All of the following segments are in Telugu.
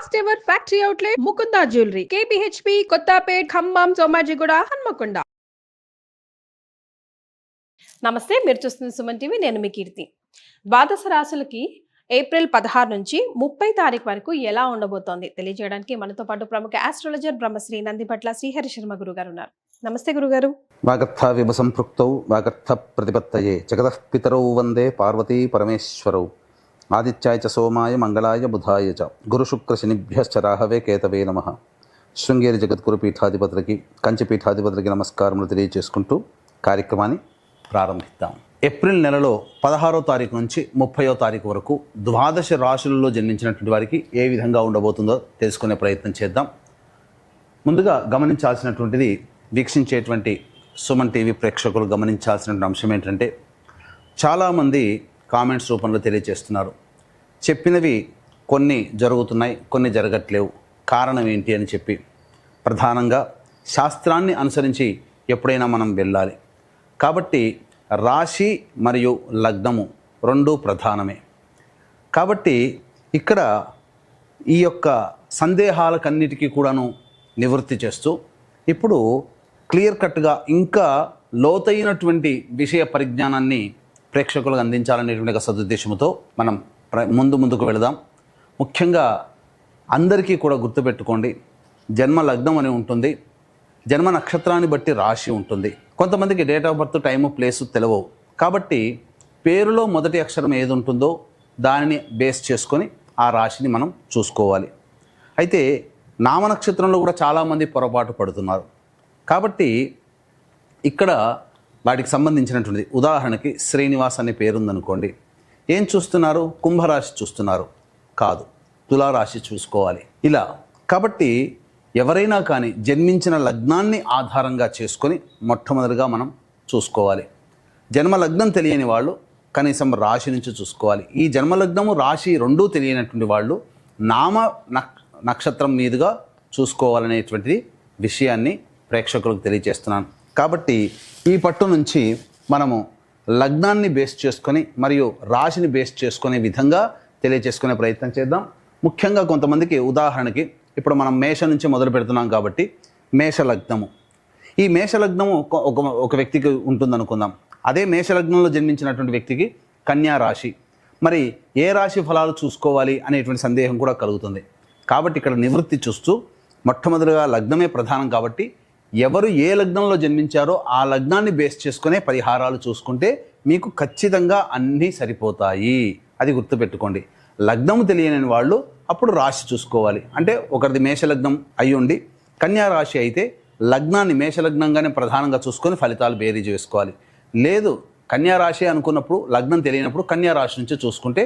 First ever factory outlet Mukunda jewellery KPHB Kothapet Khammam Somajiguda Hanamkonda. నమస్తే, మీరు చూస్తున్న సుమన్ టీవీ. నేను మీ కీర్తి. ద్వాదశ రాశులకి ఏప్రిల్ 16 నుంచి 30 తారీఖు వరకు ఎలా ఉండబోతోంది తెలియజేయడానికి మనతో పాటు ప్రముఖ ఆస్ట్రాలజర్ బ్రహ్మశ్రీ నందిపట్ల శ్రీహరి శర్మ గురుగారు ఉన్నారు. నమస్తే గురుగారు. వాగర్థ విభ సంపృక్తౌ వాగర్థ ప్రతిపత్తయే జగతః పితరౌ వందే పార్వతీ పరమేశ్వరౌ ఆదిత్యాయ చ సోమాయ మంగళాయ బుధాయ చ గురు శుక్ర శనిభ్యశ్చ రాహవే కేతవే నమః. శృంగేరి జగద్గురు పీఠాధిపతులకి కంచి పీఠాధిపతులకి నమస్కారములు తెలియజేసుకుంటూ కార్యక్రమాన్ని ప్రారంభిద్దాం. ఏప్రిల్ నెలలో 16వ తారీఖు నుంచి 30వ తారీఖు వరకు ద్వాదశ రాశులలో జన్మించినటువంటి వారికి ఏ విధంగా ఉండబోతుందో తెలుసుకునే ప్రయత్నం చేద్దాం. ముందుగా గమనించాల్సినటువంటిది, వీక్షించేటువంటి సుమన్ టీవీ ప్రేక్షకులు గమనించాల్సినటువంటి అంశం ఏంటంటే, చాలామంది కామెంట్స్ రూపంలో తెలియజేస్తున్నారు, చెప్పినవి కొన్ని జరుగుతున్నాయి, కొన్ని జరగట్లేవు, కారణం ఏంటి అని చెప్పి. ప్రధానంగా శాస్త్రాన్ని అనుసరించి ఎప్పుడైనా మనం వెళ్ళాలి కాబట్టి రాశి మరియు లగ్నము రెండూ ప్రధానమే. కాబట్టి ఇక్కడ ఈ యొక్క సందేహాలకన్నిటికీ కూడాను నివృత్తి చేస్తూ ఇప్పుడు క్లియర్ కట్గా ఇంకా లోతైనటువంటి విషయ పరిజ్ఞానాన్ని ప్రేక్షకులకు అందించాలనేటువంటి ఒక సదుద్దేశంతో మనం ముందుకు వెళదాం. ముఖ్యంగా అందరికీ కూడా గుర్తుపెట్టుకోండి, జన్మ లగ్నం అని ఉంటుంది, జన్మ నక్షత్రాన్ని బట్టి రాశి ఉంటుంది. కొంతమందికి date of birth, time, place తెలియవు. కాబట్టి పేరులో మొదటి అక్షరం ఏది ఉంటుందో దానిని బేస్ చేసుకొని ఆ రాశిని మనం చూసుకోవాలి. అయితే నామనక్షత్రంలో కూడా చాలామంది పొరపాటు పడుతున్నారు. కాబట్టి ఇక్కడ వాటికి సంబంధించినటువంటిది, ఉదాహరణకి శ్రీనివాస్ అనే పేరుందనుకోండి, ఏం చూస్తున్నారు? కుంభరాశి చూస్తున్నారు కాదు, తులారాశి చూసుకోవాలి. ఇలా కాబట్టి ఎవరైనా కానీ జన్మించిన లగ్నాన్ని ఆధారంగా చేసుకొని మొట్టమొదటిగా మనం చూసుకోవాలి. జన్మ లగ్నం తెలియని వాళ్ళు కనీసం రాశి నుంచి చూసుకోవాలి. ఈ జన్మలగ్నము రాశి రెండూ తెలియనటువంటి వాళ్ళు నామ నక్షత్రం మీదుగా చూసుకోవాలనేటువంటిది విషయాన్ని ప్రేక్షకులకు తెలియజేస్తున్నాను. కాబట్టి ఈ పట్టు నుంచి మనము లగ్నాన్ని బేస్ చేసుకొని మరియు రాశిని బేస్ చేసుకునే విధంగా తెలియజేసుకునే ప్రయత్నం చేద్దాం. ముఖ్యంగా కొంతమందికి, ఉదాహరణకి ఇప్పుడు మనం మేష నుంచి మొదలు పెడుతున్నాం కాబట్టి మేషలగ్నము, ఈ మేషలగ్నము ఒక వ్యక్తికి ఉంటుందనుకుందాం. అదే మేషలగ్నంలో జన్మించినటువంటి వ్యక్తికి కన్యా రాశి, మరి ఏ రాశి ఫలాలు చూసుకోవాలి అనేటువంటి సందేహం కూడా కలుగుతుంది. కాబట్టి ఇక్కడ నివృత్తి చూస్తూ మొట్టమొదటిగా లగ్నమే ప్రధానం కాబట్టి ఎవరు ఏ లగ్నంలో జన్మించారో ఆ లగ్నాన్ని బేస్ చేసుకునే పరిహారాలు చూసుకుంటే మీకు ఖచ్చితంగా అన్నీ సరిపోతాయి. అది గుర్తుపెట్టుకోండి. లగ్నము తెలియని వాళ్ళు అప్పుడు రాశి చూసుకోవాలి. అంటే ఒకరిది మేషలగ్నం అయి ఉండి కన్యా రాశి అయితే లగ్నాన్ని మేషలగ్నంగానే ప్రధానంగా చూసుకొని ఫలితాలు బేరీజ్ వేసుకోవాలి. లేదు కన్యా రాశి అనుకున్నప్పుడు లగ్నం తెలియనప్పుడు కన్యా రాశి నుంచి చూసుకుంటే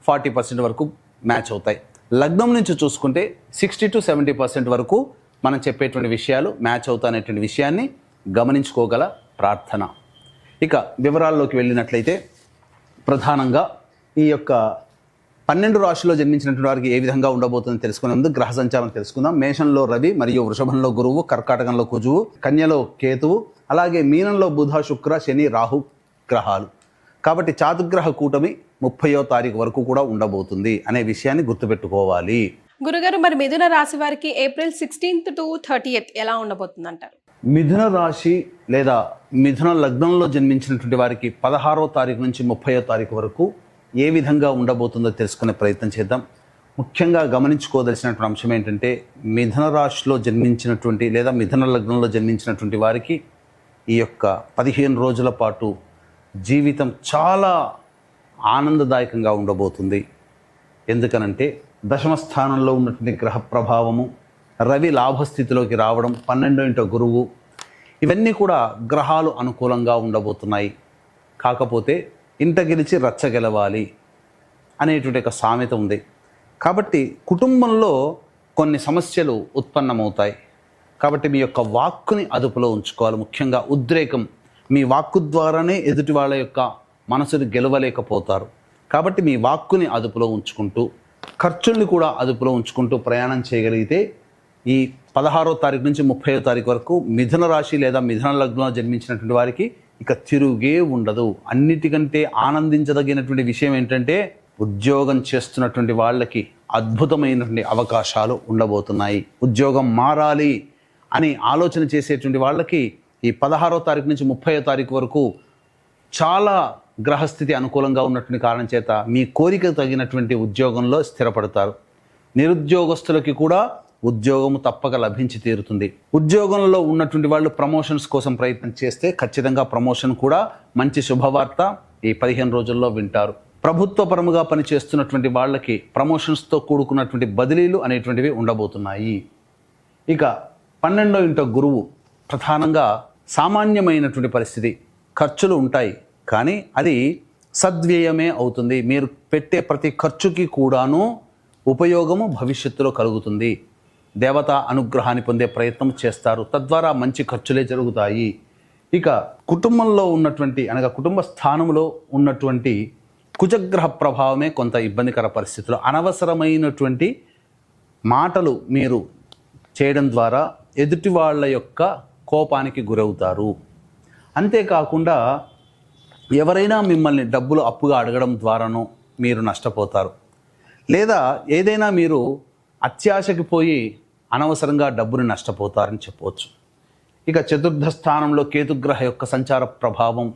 40% వరకు మ్యాచ్ అవుతాయి. లగ్నం నుంచి చూసుకుంటే 60 to 70% వరకు మనం చెప్పేటువంటి విషయాలు మ్యాచ్ అవుతాయనేటువంటి విషయాన్ని గమనించుకోగల ప్రార్థన. ఇక వివరాల్లోకి వెళ్ళినట్లయితే, ప్రధానంగా ఈ యొక్క 12 రాశుల్లో జన్మించినటువంటి వారికి ఏ విధంగా ఉండబోతుందో తెలుసుకునే ముందు గ్రహ సంచారం తెలుసుకుందాం. మేషంలో రవి మరియు వృషభంలో గురువు, కర్కాటకంలో కుజువు, కన్యలో కేతువు, అలాగే మీనంలో బుధ, శుక్ర, శని, రాహు గ్రహాలు. కాబట్టి చాతుర్గ్రహ కూటమి 30వ తారీఖు వరకు కూడా ఉండబోతుంది అనే విషయాన్ని గుర్తుపెట్టుకోవాలి. గురుగారు, మరి మిథున రాశి వారికి ఏప్రిల్ 16th to 30th ఎలా ఉండబోతుంది అంటారు? మిథున రాశి లేదా మిథున లగ్నంలో జన్మించినటువంటి వారికి 16వ తారీఖు నుంచి 30వ తారీఖు వరకు ఏ విధంగా ఉండబోతుందో తెలుసుకునే ప్రయత్నం చేద్దాం. ముఖ్యంగా గమనించుకోదలసినటువంటి అంశం ఏంటంటే, మిథున రాశిలో జన్మించినటువంటి లేదా మిథున లగ్నంలో జన్మించినటువంటి వారికి ఈ యొక్క 15 రోజుల పాటు జీవితం చాలా ఆనందదాయకంగా ఉండబోతుంది. ఎందుకనంటే దశమ స్థానంలో ఉన్నటువంటి గ్రహ ప్రభావము, రవి లాభస్థితిలోకి రావడం, 12వ గురువు, ఇవన్నీ కూడా గ్రహాలు అనుకూలంగా ఉండబోతున్నాయి. కాకపోతే ఇంట గెలిచి రచ్చ గెలవాలి అనేటువంటి ఒక సామెత ఉంది. కాబట్టి కుటుంబంలో కొన్ని సమస్యలు ఉత్పన్నమవుతాయి. కాబట్టి మీ యొక్క వాక్కుని అదుపులో ఉంచుకోవాలి. ముఖ్యంగా ఉద్రేకం, మీ వాక్కు ద్వారానే ఎదుటి వాళ్ళ యొక్క మనసుని గెలవలేకపోతారు. కాబట్టి మీ వాక్కుని అదుపులో ఉంచుకుంటూ, ఖర్చుల్ని కూడా అదుపులో ఉంచుకుంటూ ప్రయాణం చేయగలిగితే ఈ 16వ తారీఖు నుంచి 30వ తారీఖు వరకు మిథున రాశి లేదా మిథున లగ్నంలో జన్మించినటువంటి వారికి ఇక తిరుగే ఉండదు. అన్నిటికంటే ఆనందించదగినటువంటి విషయం ఏంటంటే, ఉద్యోగం చేస్తున్నటువంటి వాళ్ళకి అద్భుతమైనటువంటి అవకాశాలు ఉండబోతున్నాయి. ఉద్యోగం మారాలి అని ఆలోచన చేసేటువంటి వాళ్ళకి ఈ 16వ తారీఖు నుంచి 30వ తారీఖు వరకు చాలా గ్రహస్థితి అనుకూలంగా ఉన్నటువంటి కారణం చేత మీ కోరిక తగినటువంటి ఉద్యోగంలో స్థిరపడతారు. నిరుద్యోగస్తులకి కూడా ఉద్యోగము తప్పక లభించి తీరుతుంది. ఉద్యోగంలో ఉన్నటువంటి వాళ్ళు ప్రమోషన్స్ కోసం ప్రయత్నం చేస్తే ఖచ్చితంగా ప్రమోషన్ కూడా మంచి శుభవార్త ఈ 15 రోజుల్లో వింటారు. ప్రభుత్వ పరముగా పనిచేస్తున్నటువంటి వాళ్ళకి ప్రమోషన్స్తో కూడుకున్నటువంటి బదిలీలు అనేటువంటివి ఉండబోతున్నాయి. ఇక 12వ ఇంట గురువు ప్రధానంగా సామాన్యమైనటువంటి పరిస్థితి, ఖర్చులు ఉంటాయి కానీ అది సద్వ్యయమే అవుతుంది. మీరు పెట్టే ప్రతి ఖర్చుకి కూడాను ఉపయోగము భవిష్యత్తులో కలుగుతుంది. దేవతా అనుగ్రహాన్ని పొందే ప్రయత్నం చేస్తారు, తద్వారా మంచి ఖర్చులే జరుగుతాయి. ఇక కుటుంబంలో ఉన్నటువంటి అనగా కుటుంబ స్థానంలో ఉన్నటువంటి కుజగ్రహ ప్రభావమే కొంత ఇబ్బందికర పరిస్థితులు. అనవసరమైనటువంటి మాటలు మీరు చేయడం ద్వారా ఎదుటి వాళ్ళ యొక్క కోపానికి గురవుతారు. అంతేకాకుండా ఎవరైనా మిమ్మల్ని డబ్బులు అప్పుగా అడగడం ద్వారానో మీరు నష్టపోతారు. లేదా ఏదైనా మీరు అత్యాశకి పోయి అనవసరంగా డబ్బుని నష్టపోతారని చెప్పవచ్చు. ఇక చతుర్థ స్థానంలో కేతుగ్రహ యొక్క సంచార ప్రభావం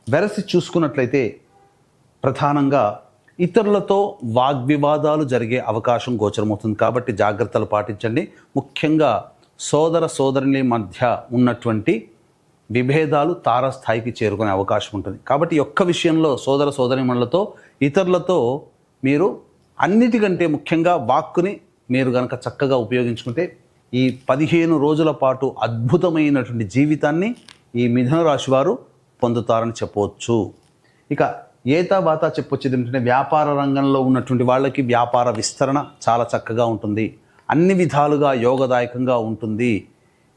వెరసి చూసుకున్నట్లయితే ప్రధానంగా ఇతరులతో వాగ్వివాదాలు జరిగే అవకాశం గోచరమవుతుంది. కాబట్టి జాగ్రత్తలు పాటించండి. ముఖ్యంగా సోదర సోదరుని మధ్య ఉన్నటువంటి విభేదాలు తారస్థాయికి చేరుకునే అవకాశం ఉంటుంది. కాబట్టి ఒక్క విషయంలో సోదర సోదరీమణులతో ఇతరులతో మీరు అన్నిటికంటే ముఖ్యంగా వాక్కుని మీరు కనుక చక్కగా ఉపయోగించుకుంటే ఈ 15 రోజుల పాటు అద్భుతమైనటువంటి జీవితాన్ని ఈ మిథున రాశి వారు పొందుతారని చెప్పవచ్చు. ఇక ఏతావాత చెప్పొచ్చేది ఏంటంటే వ్యాపార రంగంలో ఉన్నటువంటి వాళ్ళకి వ్యాపార విస్తరణ చాలా చక్కగా ఉంటుంది, అన్ని విధాలుగా యోగదాయకంగా ఉంటుంది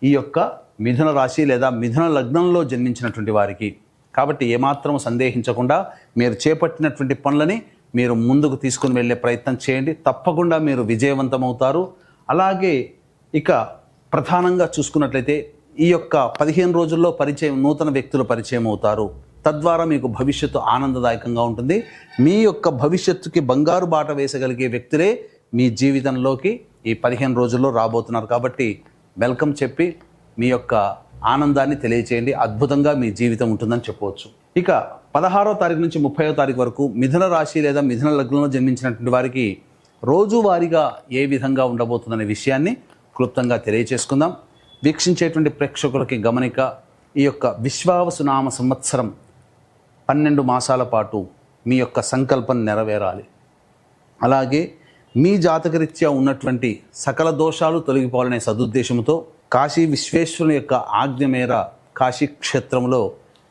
ఈ యొక్క మిథున రాశి లేదా మిథున లగ్నంలో జన్మించినటువంటి వారికి. కాబట్టి ఏమాత్రం సందేహించకుండా మీరు చేపట్టినటువంటి పనులని మీరు ముందుకు తీసుకుని వెళ్ళే ప్రయత్నం చేయండి. తప్పకుండా మీరు విజయవంతమవుతారు. అలాగే ఇక ప్రధానంగా చూసుకున్నట్లయితే ఈ యొక్క 15 రోజుల్లో నూతన వ్యక్తులు పరిచయం అవుతారు. తద్వారా మీకు భవిష్యత్తు ఆనందదాయకంగా ఉంటుంది. మీ యొక్క భవిష్యత్తుకి బంగారు బాట వేసగలిగే వ్యక్తులే మీ జీవితంలోకి ఈ 15 రోజుల్లో రాబోతున్నారు. కాబట్టి వెల్కమ్ చెప్పి మీ యొక్క ఆనందాన్ని తెలియచేయండి. అద్భుతంగా మీ జీవితం ఉంటుందని చెప్పవచ్చు. ఇక 16వ తారీఖు నుంచి 30వ తారీఖు వరకు మిథున రాశి లేదా మిథున లగ్నంలో జన్మించినటువంటి వారికి రోజువారీగా ఏ విధంగా ఉండబోతుందనే విషయాన్ని క్లుప్తంగా తెలియచేసుకుందాం. వీక్షించేటువంటి ప్రేక్షకులకి గమనిక, ఈ యొక్క విశ్వావసునామ సంవత్సరం 12 మాసాల పాటు మీ యొక్క సంకల్పం నెరవేరాలి. అలాగే మీ జాతకరీత్యా ఉన్నటువంటి సకల దోషాలు తొలగిపోవాలనే సదుద్దేశంతో కాశీ విశ్వేశ్వరుని యొక్క ఆజ్ఞ మేర కాశీ క్షేత్రంలో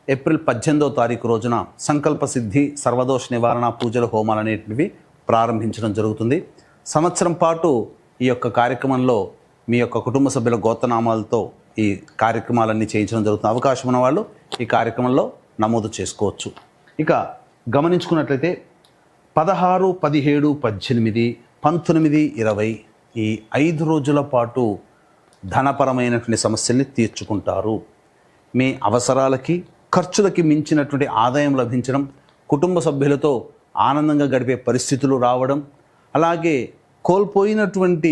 ఏప్రిల్ 18వ తారీఖు రోజున సంకల్ప సిద్ధి సర్వదోష నివారణ పూజల హోమాలు అనేటివి ప్రారంభించడం జరుగుతుంది. సంవత్సరం పాటు ఈ యొక్క కార్యక్రమంలో మీ యొక్క కుటుంబ సభ్యుల గోత్రనామాలతో ఈ కార్యక్రమాలన్నీ చేయించడం జరుగుతుంది. అవకాశం ఉన్న వాళ్ళు ఈ కార్యక్రమంలో నమోదు చేసుకోవచ్చు. ఇక గమనించుకున్నట్లయితే 16, 17, 18, 19, 20 ఈ 5 రోజుల పాటు ధనపరమైనటువంటి సమస్యల్ని తీర్చుకుంటారు. మీ అవసరాలకి ఖర్చులకి మించినటువంటి ఆదాయం లభించడం, కుటుంబ సభ్యులతో ఆనందంగా గడిపే పరిస్థితులు రావడం, అలాగే కోల్పోయినటువంటి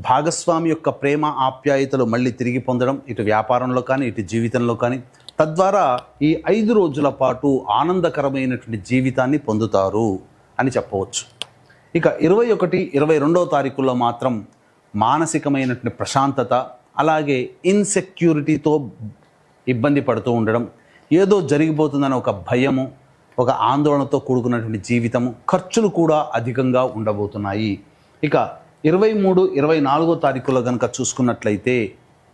భాగస్వామి యొక్క ప్రేమ ఆప్యాయతలు మళ్ళీ తిరిగి పొందడం, ఇటు వ్యాపారంలో కానీ ఇటు జీవితంలో కానీ. తద్వారా ఈ 5 రోజుల పాటు ఆనందకరమైనటువంటి జీవితాన్ని పొందుతారు అని చెప్పవచ్చు. ఇక 21, 22వ తారీఖుల్లో మాత్రం మానసికమైనటువంటి ప్రశాంతత, అలాగే ఇన్సెక్యూరిటీతో ఇబ్బంది పడుతూ ఉండడం, ఏదో జరిగిపోతుందని ఒక భయము, ఒక ఆందోళనతో కూడుకున్నటువంటి జీవితము, ఖర్చులు కూడా అధికంగా ఉండబోతున్నాయి. ఇక 23, 24వ తారీఖులో కనుక చూసుకున్నట్లయితే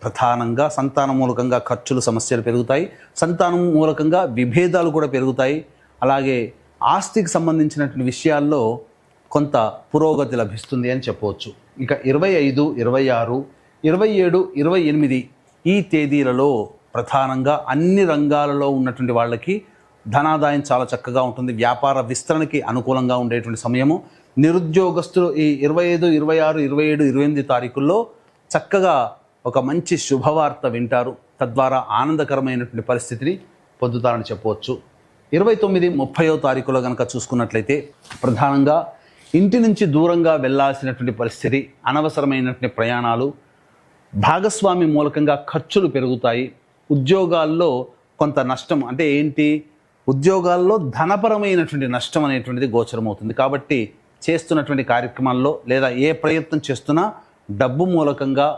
ప్రధానంగా సంతానం మూలకంగా ఖర్చులు సమస్యలు పెరుగుతాయి, సంతానం మూలకంగా విభేదాలు కూడా పెరుగుతాయి. అలాగే ఆస్తికి సంబంధించినటువంటి విషయాల్లో కొంత పురోగతి లభిస్తుంది అని చెప్పవచ్చు. ఇక 25, 26, 27, 28 ఈ తేదీలలో ప్రధానంగా అన్ని రంగాలలో ఉన్నటువంటి వాళ్ళకి ధనాదాయం చాలా చక్కగా ఉంటుంది. వ్యాపార విస్తరణకి అనుకూలంగా ఉండేటువంటి సమయము. నిరుద్యోగస్తులు ఈ 25, 26, 27, 28 తారీఖుల్లో చక్కగా ఒక మంచి శుభవార్త వింటారు. తద్వారా ఆనందకరమైనటువంటి పరిస్థితిని పొందుతారని చెప్పవచ్చు. 29, 30వ తారీఖులో కనుక చూసుకున్నట్లయితే ప్రధానంగా ఇంటి నుంచి దూరంగా వెళ్ళాల్సినటువంటి పరిస్థితి, అనవసరమైనటువంటి ప్రయాణాలు, భాగస్వామి మూలకంగా ఖర్చులు పెరుగుతాయి. ఉద్యోగాల్లో కొంత నష్టం, అంటే ఏంటి, ఉద్యోగాల్లో ధనపరమైనటువంటి నష్టం అనేటువంటిది గోచరమవుతుంది. కాబట్టి చేస్తున్నటువంటి కార్యక్రమాల్లో లేదా ఏ ప్రయత్నం చేస్తున్నా డబ్బు మూలకంగా,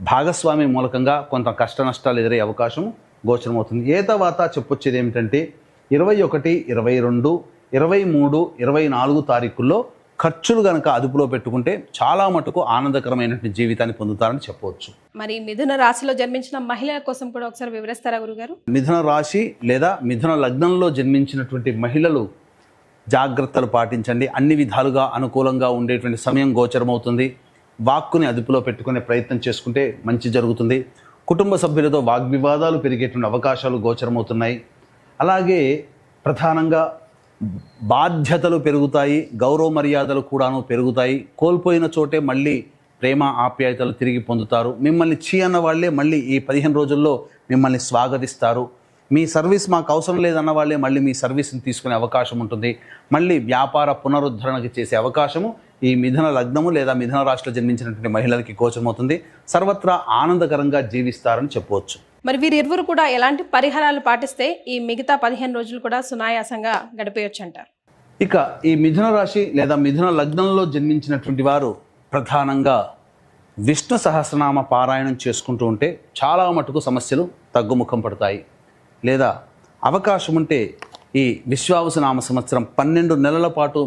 భాగస్వామి మూలకంగా కొంత కష్ట నష్టాలు ఎదురయ్యే అవకాశం గోచరమవుతుంది. ఏ తర్వాత చెప్పొచ్చేది ఏమిటంటే 21, 22, 23, 24 తారీఖుల్లో ఖర్చులు కనుక అదుపులో పెట్టుకుంటే చాలా మటుకు ఆనందకరమైనటువంటి జీవితాన్ని పొందుతారని చెప్పవచ్చు. మరి మిథున రాశిలో జన్మించిన మహిళల కోసం కూడా ఒకసారి వివరిస్తారా గురుగారు? మిథున రాశి లేదా మిథున లగ్నంలో జన్మించినటువంటి మహిళలు జాగ్రత్తలు పాటించండి. అన్ని విధాలుగా అనుకూలంగా ఉండేటువంటి సమయం గోచరమవుతుంది. వాక్కుని అదుపులో పెట్టుకునే ప్రయత్నం చేసుకుంటే మంచి జరుగుతుంది. కుటుంబ సభ్యులతో వాగ్వివాదాలు పెరిగేటువంటి అవకాశాలు గోచరమవుతున్నాయి. అలాగే ప్రధానంగా బాధ్యతలు పెరుగుతాయి, గౌరవ మర్యాదలు కూడాను పెరుగుతాయి. కోల్పోయిన చోటే మళ్ళీ ప్రేమ ఆప్యాయతలు తిరిగి పొందుతారు. మిమ్మల్ని చీ అన్న వాళ్ళే మళ్ళీ ఈ 15 రోజుల్లో మిమ్మల్ని స్వాగతిస్తారు. మీ సర్వీస్ మాకు అవసరం లేదన్న వాళ్ళే మళ్ళీ మీ సర్వీస్ని తీసుకునే అవకాశం ఉంటుంది. మళ్ళీ వ్యాపార పునరుద్ధరణకి చేసే అవకాశము ఈ మిథున లగ్నము లేదా మిథున రాశిలో జన్మించినటువంటి మహిళలకి గోచరమవుతుంది. సర్వత్రా ఆనందకరంగా జీవిస్తారని చెప్పవచ్చు. మరి వీరిరువురు కూడా ఎలాంటి పరిహారాలు పాటిస్తే ఈ మిగతా 15 రోజులు కూడా సునాయాసంగా గడిపేయొచ్చు అంటారు? ఇక ఈ మిథున రాశి లేదా మిథున లగ్నంలో జన్మించినటువంటి వారు ప్రధానంగా విష్ణు సహస్రనామ పారాయణం చేసుకుంటూ ఉంటే చాలా మటుకు సమస్యలు తగ్గుముఖం పడతాయి. లేదా అవకాశం ఉంటే ఈ విశ్వావసునామ సంవత్సరం 12 నెలల పాటు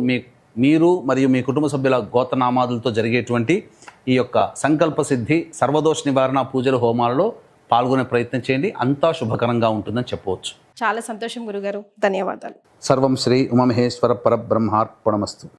మీరు మరియు మీ కుటుంబ సభ్యుల గోత్రనామాదులతో జరిగేటువంటి ఈ యొక్క సంకల్ప సిద్ధి, సర్వదోష నివారణ పూజల హోమాలలో పాల్గొనే ప్రయత్నం చేయండి. అంతా శుభకరంగా ఉంటుందని చెప్పవచ్చు. చాలా సంతోషం గురుగారు, ధన్యవాదాలు. సర్వం శ్రీ ఉమామహేశ్వర పరబ్రహ్మార్పణమస్తు.